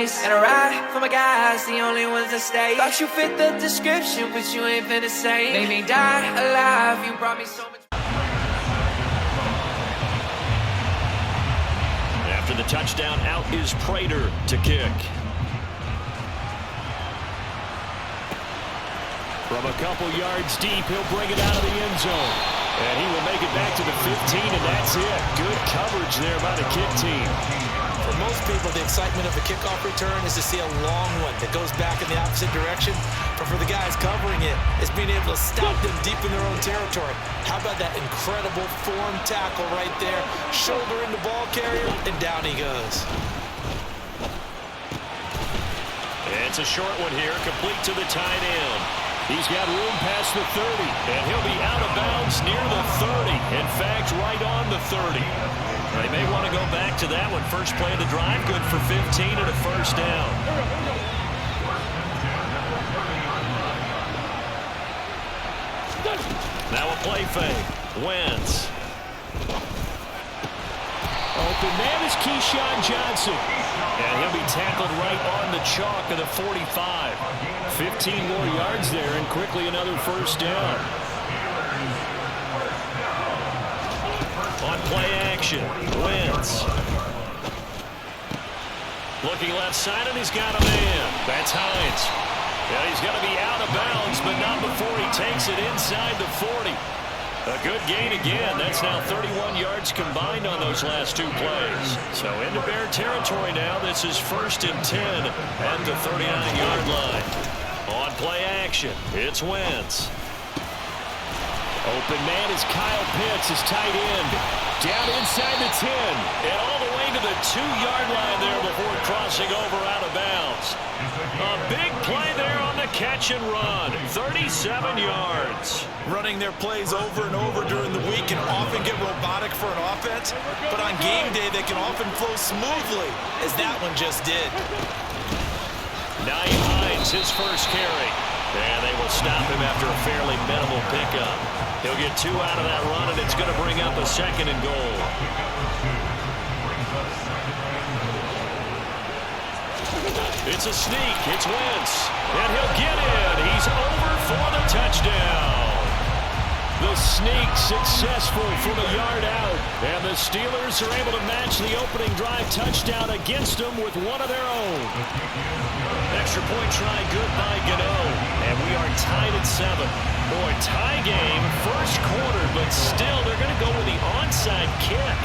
nice. And I ride for my guys, the only ones that stay. Thought you fit the description, but you ain't finna say. Made me die alive, you brought me so much. After the touchdown, out is Prater to kick. From a couple yards deep, he'll bring it out of the end zone. And he will make it back to the 15, and that's it. Good coverage there by the kick team. For most people, the excitement of a kickoff return is to see a long one that goes back in the opposite direction. But for the guys covering it, it's being able to stop them deep in their own territory. How about that incredible form tackle right there? Shoulder in the ball carrier, and down he goes. It's a short one here, complete to the tight end. He's got room past the 30, and he'll be out of bounds near the 30. In fact, right on the 30. They may want to go back to that one. First play of the drive, good for 15 and a first down. Now a play fake. Wentz. Open man is Keyshawn Johnson. And he'll be tackled right on the chalk of the 45. 15 more yards there, and quickly another first down. On play action, Wentz. Looking left side, and he's got a man. That's Hines. Yeah, he's going to be out of bounds, but not before he takes it inside the 40. A good gain again. That's now 31 yards combined on those last two plays. So into Bear territory now. This is 1st and 10 at the 39-yard line. On play action, it's Wentz. Open man is Kyle Pitts, his tight end. Down inside the 10. And all the way to the 2-yard line there before crossing over out of bounds. A big play there on the catch and run. 37 yards. Running their plays over and over during the week can often get robotic for an offense, but on game day they can often flow smoothly, as that one just did. Nyheim Hines, his first carry. And they will stop him after a fairly minimal pickup. He'll get 2 out of that run, and it's going to bring up a 2nd and goal. It's a sneak. It's Wentz. And he'll get in. He's over for the touchdown. The sneak successful from a yard out. And the Steelers are able to match the opening drive touchdown against them with one of their own. Extra point try good by Gano. And we are tied at 7. Boy, tie game, first quarter, but still they're going to go with the onside kick.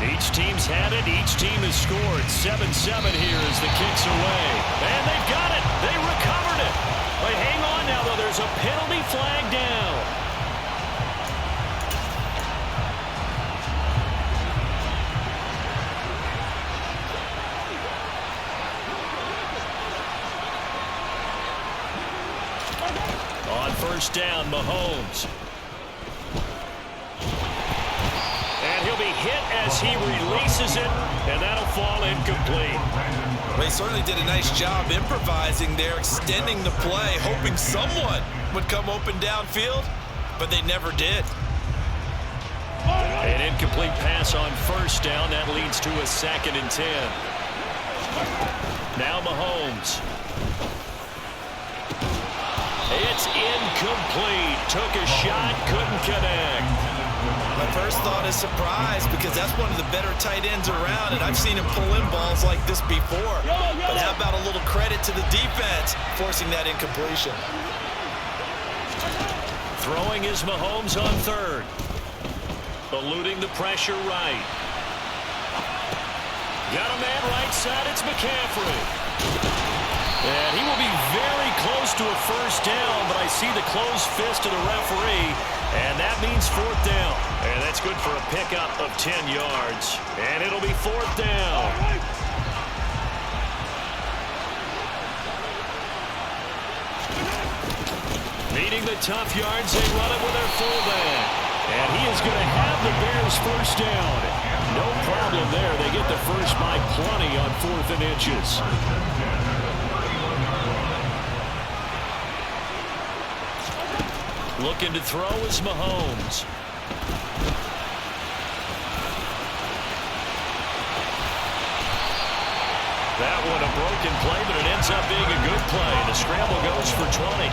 Each team's had it. Each team has scored. 7-7 here as the kick's away. And they've got it. They recovered it. But hang on now, though. There's a penalty flag down. On first down, Mahomes. And he'll be hit as he releases it, and that'll fall incomplete. Well, he certainly did a nice job improvising there, extending the play, hoping someone would come open downfield, but they never did. An incomplete pass on first down. That leads to a 2nd and 10. Now Mahomes. It's incomplete. Took a shot, couldn't connect. My first thought is surprise, because that's one of the better tight ends around, and I've seen him pull in balls like this before. But how about a little credit to the defense forcing that incompletion? Throwing is Mahomes on third. Eluding the pressure right. Got a man right side. It's McCaffrey. And he will be very close to a first down, but I see the closed fist of the referee, and that means 4th down. And that's good for a pickup of 10 yards. And it'll be 4th down. Needing the tough yards, they run it with their fullback. And he is going to have the Bears first down. No problem there. They get the first by plenty on 4th and inches. Looking to throw is Mahomes. That one a broken play, but it ends up being a good play. The scramble goes for 20.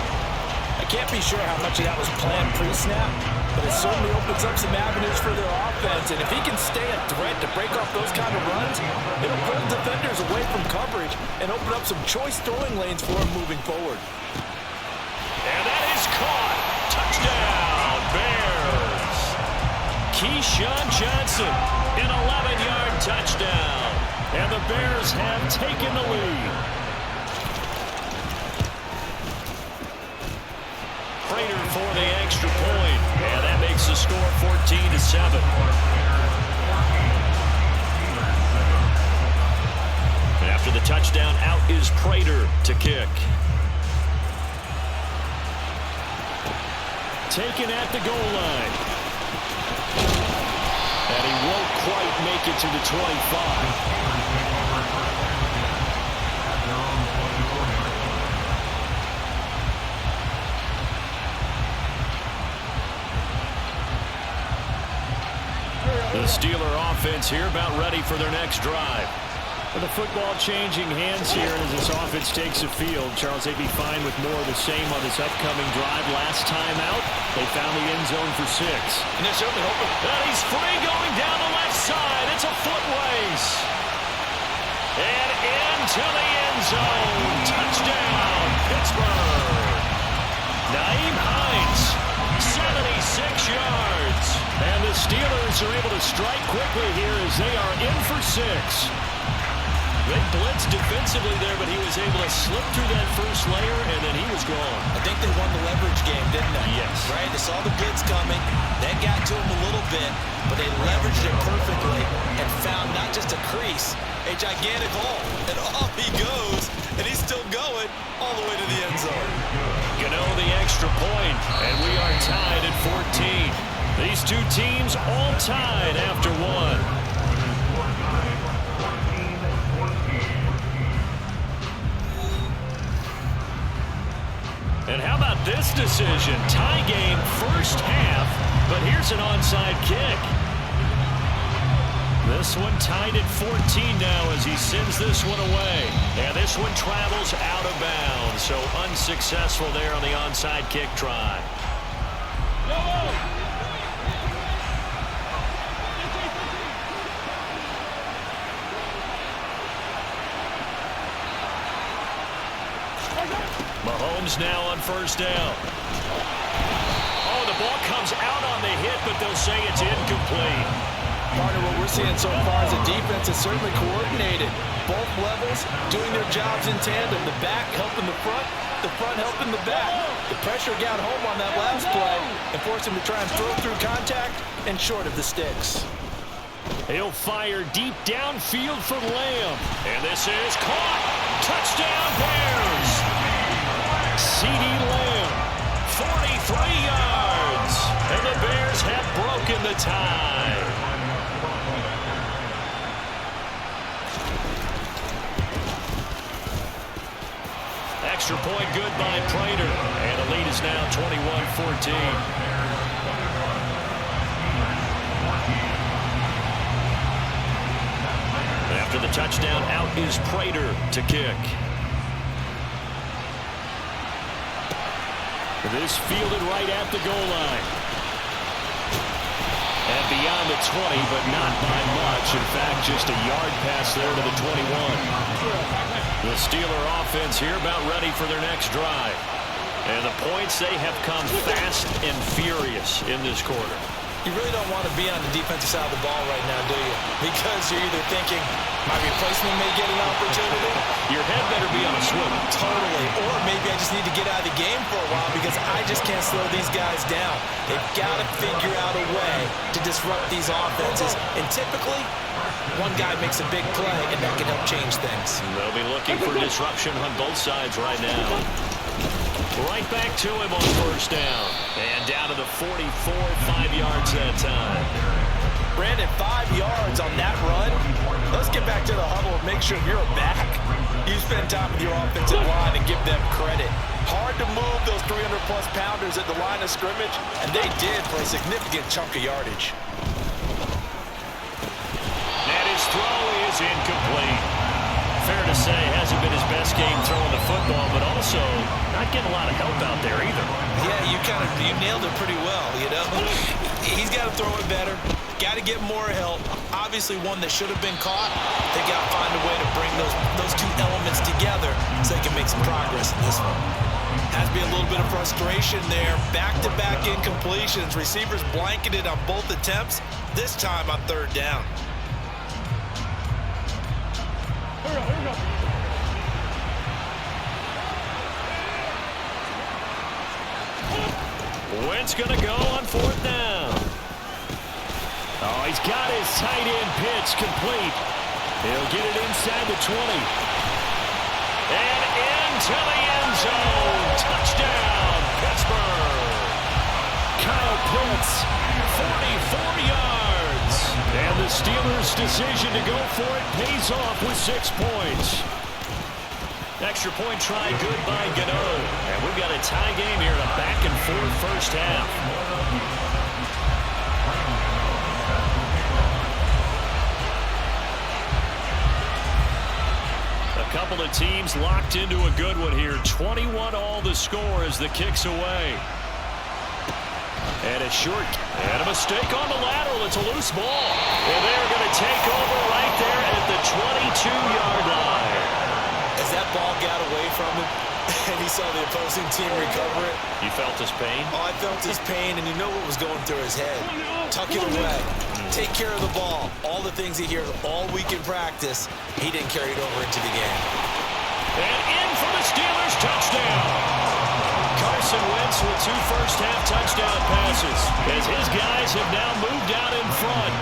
I can't be sure how much of that was planned pre-snap, but it certainly opens up some avenues for their offense. And if he can stay a threat to break off those kind of runs, it'll pull defenders away from coverage and open up some choice throwing lanes for him moving forward. And that is caught. Touchdown, Bears. Keyshawn Johnson, an 11-yard touchdown. And the Bears have taken the lead. Prater for the extra point. And that makes the score 14-7. And after the touchdown, out is Prater to kick. Taken at the goal line. And he won't quite make it to the 25. The Steeler offense here about ready for their next drive. With the football changing hands here as this offense takes the field. Charles, they'd be fine with more of the same on this upcoming drive. Last time out, they found the end zone for 6. And they're certainly hoping. And he's free going down the left side. It's a foot race. And into the end zone. Touchdown, Pittsburgh. Naeem Hines, 76 yards. And the Steelers are able to strike quickly here as they are in for 6. They blitzed defensively there, but he was able to slip through that first layer, and then he was gone. I think they won the leverage game, didn't they? Yes. Right? They saw the blitz coming. That got to him a little bit, but they leveraged it perfectly and found not just a crease, a gigantic hole. And off he goes, and he's still going all the way to the end zone. Gano the extra point, and we are tied at 14. These two teams all tied after one. And how about this decision? Tie game first half, but here's an onside kick. This one tied at 14 now as he sends this one away. And this one travels out of bounds, so unsuccessful there on the onside kick try. Mahomes now on first down. Oh, the ball comes out on the hit, but they'll say it's incomplete. Partner, what we're seeing so far is the defense is certainly coordinated. Both levels doing their jobs in tandem. The back helping the front helping the back. The pressure got home on that last play and forced him to try and throw through contact and short of the sticks. He'll fire deep downfield for Lamb. And this is caught. Touchdown, Bears. C.D. Lamb, 43 yards. And the Bears have broken the tie. Extra point good by Prater. And the lead is now 21-14. After the touchdown, out is Prater to kick. This fielded right at the goal line. And beyond the 20, but not by much. In fact, just a yard pass there to the 21. The Steeler offense here about ready for their next drive. And the points, they have come fast and furious in this quarter. You really don't want to be on the defensive side of the ball right now, do you? Because you're either thinking, my replacement may get an opportunity. Your head better be on a swivel. Totally. Or maybe I just need to get out of the game for a while because I just can't slow these guys down. They've got to figure out a way to disrupt these offenses. And typically, one guy makes a big play, and that can help change things. They'll be looking for disruption on both sides right now. Right back to him on first down. And down to the 44, 5 yards that time. Brandon, 5 yards on that run. Let's get back to the huddle and make sure you're back. You spend time with your offensive line and give them credit. Hard to move those 300-plus pounders at the line of scrimmage, and they did for a significant chunk of yardage. And his throw is incomplete. fair to say hasn't been his best game throwing the football, but also not getting a lot of help out there either. Yeah, you nailed it pretty well, you know. He's got to throw it better. Got to get more help. Obviously one that should have been caught. They got to find a way to bring those two elements together so they can make some progress in this one. Has been a little bit of frustration there. Back-to-back incompletions. Receivers blanketed on both attempts, this time on third down. Here we go. Wentz going to go on fourth down. Oh, he's got his tight end pitch complete. He'll get it inside the 20. And into the end zone. Touchdown, Pittsburgh. Kyle Pitts, 44 yards. And the Steelers' decision to go for it pays off with 6 points. Extra point try good by Gano. And we've got a tie game here in a back-and-forth first half. A couple of teams locked into a good one here. 21 all the score as the kick's away. And a short, and a mistake on the lateral. It's a loose ball. And they're going to take over right there at the 22-yard line. As that ball got away from him, and he saw the opposing team recover it. You felt his pain? Oh, I felt his pain, and you know what was going through his head. Tuck it away. Take care of the ball. All the things he hears all week in practice, he didn't carry it over into the game. And in for the Steelers, touchdown. Carson Wentz with 2 first-half touchdown passes as his guys have now moved out in front.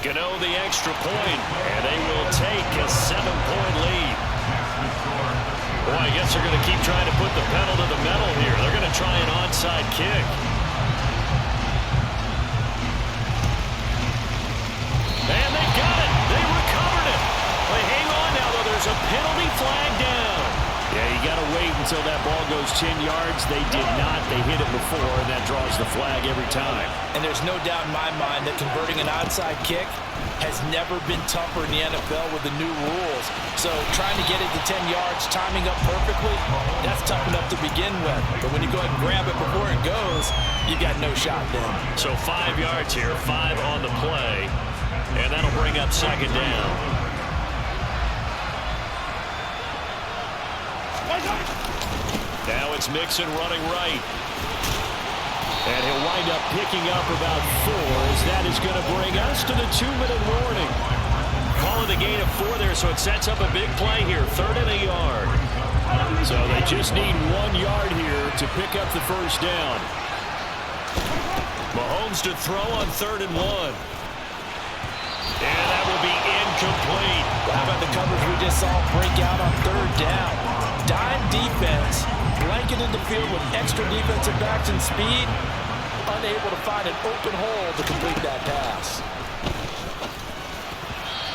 Gano the extra point, and they will take a 7-point lead. Boy, I guess they're going to keep trying to put the pedal to the metal here. They're going to try an onside kick. And they got it. They recovered it. They hang on now, though. There's a penalty flag down. Yeah, you got to wait until that ball goes 10 yards. They did not. They hit it before, and that draws the flag every time. And there's no doubt in my mind that converting an onside kick has never been tougher in the NFL with the new rules. So trying to get it to 10 yards, timing up perfectly, that's tough enough to begin with. But when you go ahead and grab it before it goes, you got no shot then. So 5 yards here, 5 on the play, and that'll bring up second down. Now it's Mixon running right. And he'll wind up picking up about 4 as that is going to bring us to the 2-minute warning. Calling the gain of 4 there, so it sets up a big play here. 3rd and a yard. So they just need 1 yard here to pick up the first down. Mahomes to throw on 3rd and 1. And that will be incomplete. How about the coverage we just saw break out on 3rd down? Dime defense, blanketed the field with extra defensive backs and speed, unable to find an open hole to complete that pass.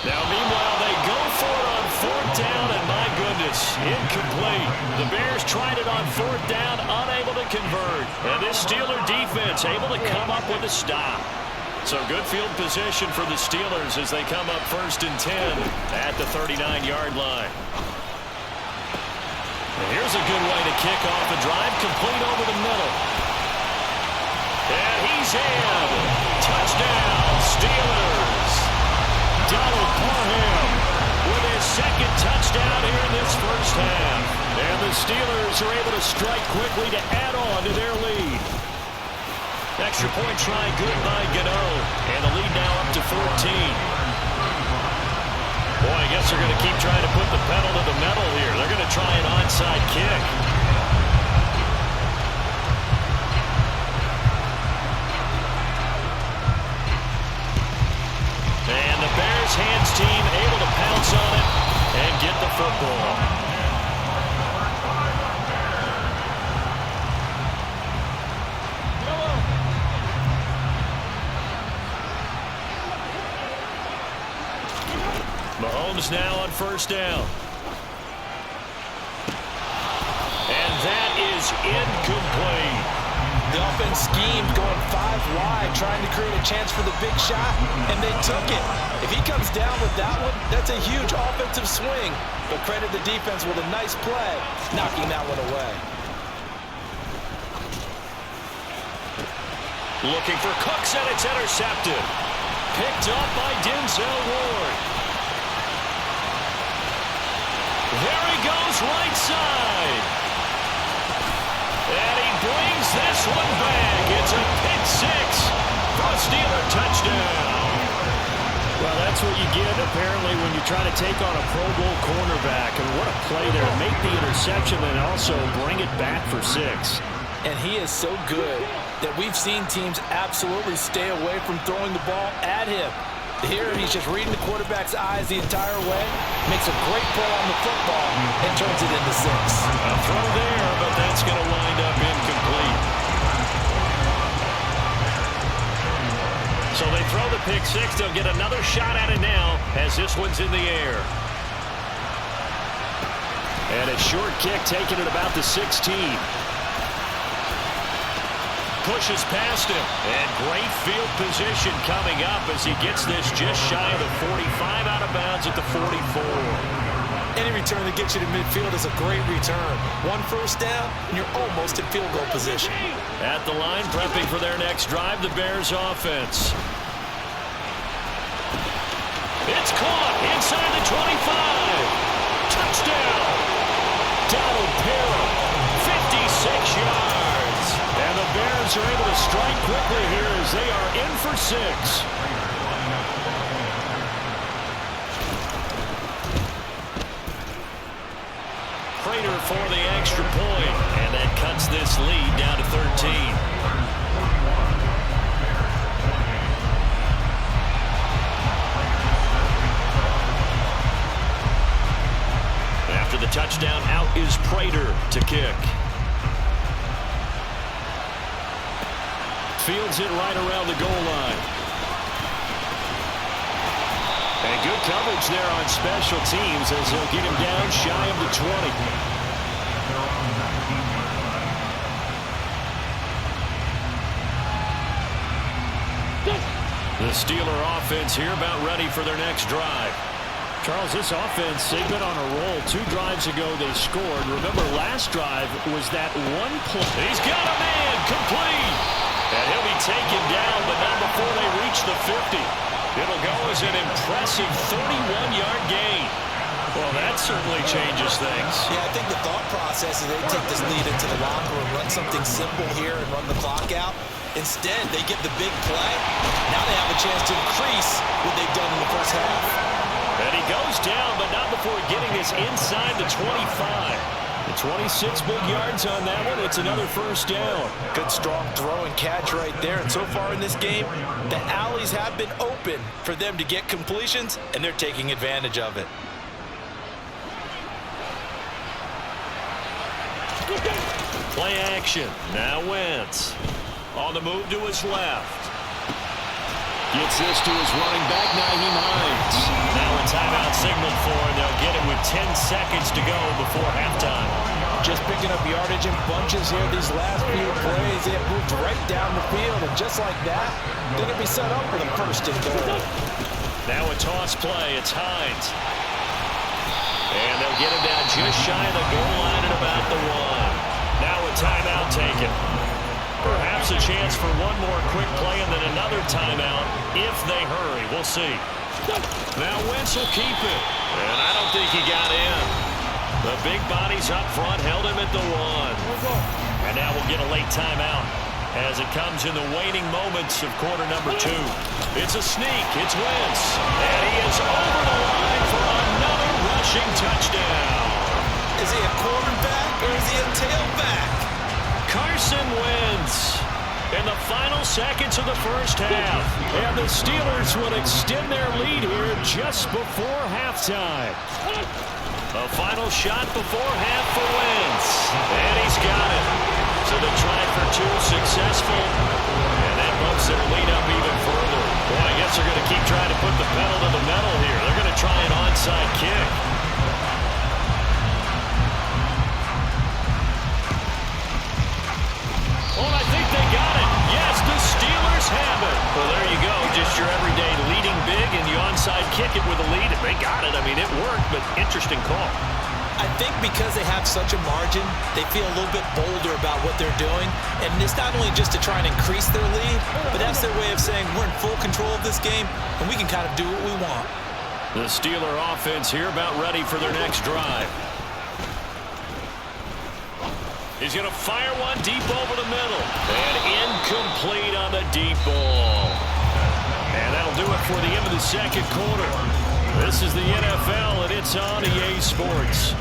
Now, meanwhile, they go for it on 4th down, and my goodness, incomplete. The Bears tried it on 4th down, unable to convert. And this Steeler defense able to come up with a stop. So good field position for the Steelers as they come up 1st and 10 at the 39-yard line. And here's a good way to kick off the drive, complete over the middle. And he's in. Touchdown, Steelers. Donald Parham with his 2nd touchdown here in this first half. And the Steelers are able to strike quickly to add on to their lead. Extra point try good by Gano. And the lead now up to 14. Boy, I guess they're going to keep trying to put the pedal to the metal here. They're going to try an onside kick. And the Bears hands team able to pounce on it and get the football. Mahomes now on 1st down. And that is incomplete. The offense schemed going 5 wide, trying to create a chance for the big shot, and they took it. If he comes down with that one, that's a huge offensive swing. But credit the defense with a nice play, knocking that one away. Looking for Cooks, and it's intercepted. Picked up by Denzel Ward. There he goes, right side. And he brings this one back. It's a pick six for a Steeler touchdown. Well, that's what you get, apparently, when you try to take on a Pro Bowl cornerback. And what a play there. Make the interception and also bring it back for 6. And he is so good that we've seen teams absolutely stay away from throwing the ball at him. Here, he's just reading the quarterback's eyes the entire way, makes a great play on the football, and turns it into 6. A throw there, but that's going to wind up incomplete. So they throw the pick six. They'll get another shot at it now as this one's in the air. And a short kick taken at about the 16. Pushes past him, and great field position coming up as he gets this just shy of the 45, out of bounds at the 44. Any return that gets you to midfield is a great return. 1 first down, and you're almost in field goal position. At the line, prepping for their next drive, the Bears offense. It's caught inside the 25. Touchdown! Donald Parham, 56 yards. And the Bears are able to strike quickly here as they are in for 6. Prater for the extra point, and that cuts this lead down to 13. After the touchdown, out is Prater to kick. Fields it right around the goal line. And good coverage there on special teams as they'll get him down shy of the 20. The Steeler offense here about ready for their next drive. Charles, this offense, they've been on a roll. 2 drives ago they scored. Remember, last drive was that one play. He's got a man, complete. And he'll be taken down, but not before they reach the 50. It'll go as an impressive 31-yard gain. Well, that certainly changes things. Yeah, I think the thought process is they take this lead into the locker room, run something simple here and run the clock out. Instead, they get the big play. Now they have a chance to increase what they've done in the first half. And he goes down, but not before getting this inside the 25. The 26 big yards on that one. It's another first down. Good strong throw and catch right there. And so far in this game, the alleys have been open for them to get completions, and they're taking advantage of it. Play action. Now Wentz. On the move to his left. Gets this to his running back, Nyheim Hines. Now a timeout signaled for, and they'll get it with 10 seconds to go before halftime. Just picking up yardage in bunches here these last few plays. They have moved right down the field, and just like that, they're going to be set up for the first and goal. Now a toss play. It's Hines. And they'll get him down just shy of the goal line at about the 1. Now a timeout taken. Perhaps a chance for one more quick play and then another timeout if they hurry. We'll see. Now Wentz will keep it. And I don't think he got in. The big bodies up front held him at the 1. And now we'll get a late timeout as it comes in the waning moments of quarter number 2. It's a sneak. It's Wentz. And he is over the line for another rushing touchdown. Is he a quarterback or is he a tailback? Carson Wentz in the final seconds of the first half. And the Steelers will extend their lead here just before halftime. A final shot before half for Wentz. And he's got it. So the try for 2 successful. And that bumps their lead up even further. Well, I guess they're going to keep trying to put the pedal to the metal here. They're going to try an onside kick. Well, I think they kick it with a lead. If they got it, I mean, it worked, but interesting call. I think because they have such a margin, they feel a little bit bolder about what they're doing. And it's not only just to try and increase their lead, but that's their way of saying we're in full control of this game, and we can kind of do what we want. The Steeler offense here about ready for their next drive. He's going to fire one deep over the middle. And incomplete on the deep ball. And that'll do it for the end of the second quarter. This is the NFL, and it's on EA Sports.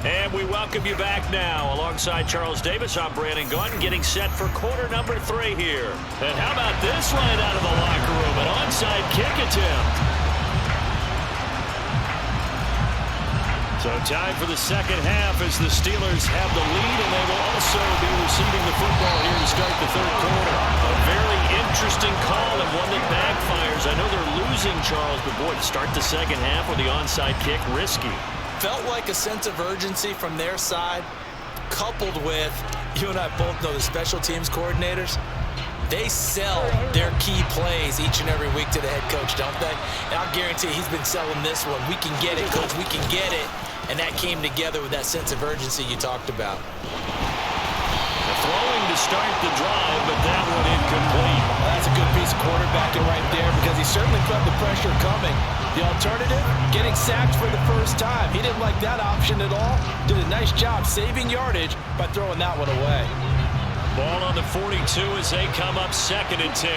And we welcome you back now. Alongside Charles Davis, I'm Brandon Gunn, getting set for quarter number 3 here. And how about this right out of the locker room? An onside kick attempt. So time for the second half as the Steelers have the lead, and they will also be receiving the football here to start the third quarter. A very interesting call and one that backfires. I know they're losing, Charles, but boy, to start the second half with the onside kick, risky. Felt like a sense of urgency from their side, coupled with, you and I both know the special teams coordinators, they sell their key plays each and every week to the head coach, don't they? And I'll guarantee he's been selling this one. We can get it, coach, we can get it. And that came together with that sense of urgency you talked about. Throwing to start the drive, but that one incomplete. That's a good piece of quarterbacking right there because he certainly felt the pressure coming. The alternative, getting sacked for the first time. He didn't like that option at all. Did a nice job saving yardage by throwing that one away. Ball on the 42 as they come up 2nd and 10.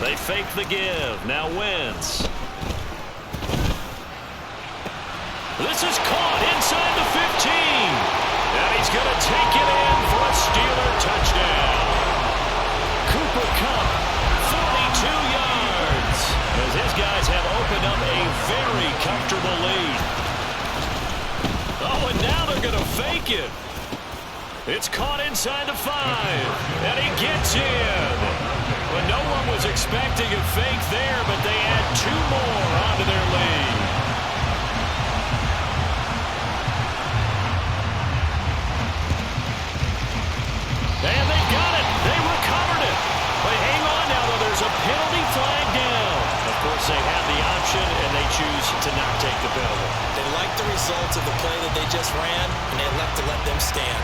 They fake the give. Now Wentz. This is caught inside the 15. And he's going to take it in for a Steeler touchdown. Cooper Kupp, 42 yards. As his guys have opened up a very comfortable lead. Oh, and now they're going to fake it. It's caught inside the 5. And he gets in. Well, no one was expecting a fake there, but they add 2 more onto their lead. And they got it. They recovered it. But hang on now, though. There's a penalty flag down. Of course, they have the option, and they choose to not take the penalty. They like the results of the play that they just ran, and they elect to let them stand.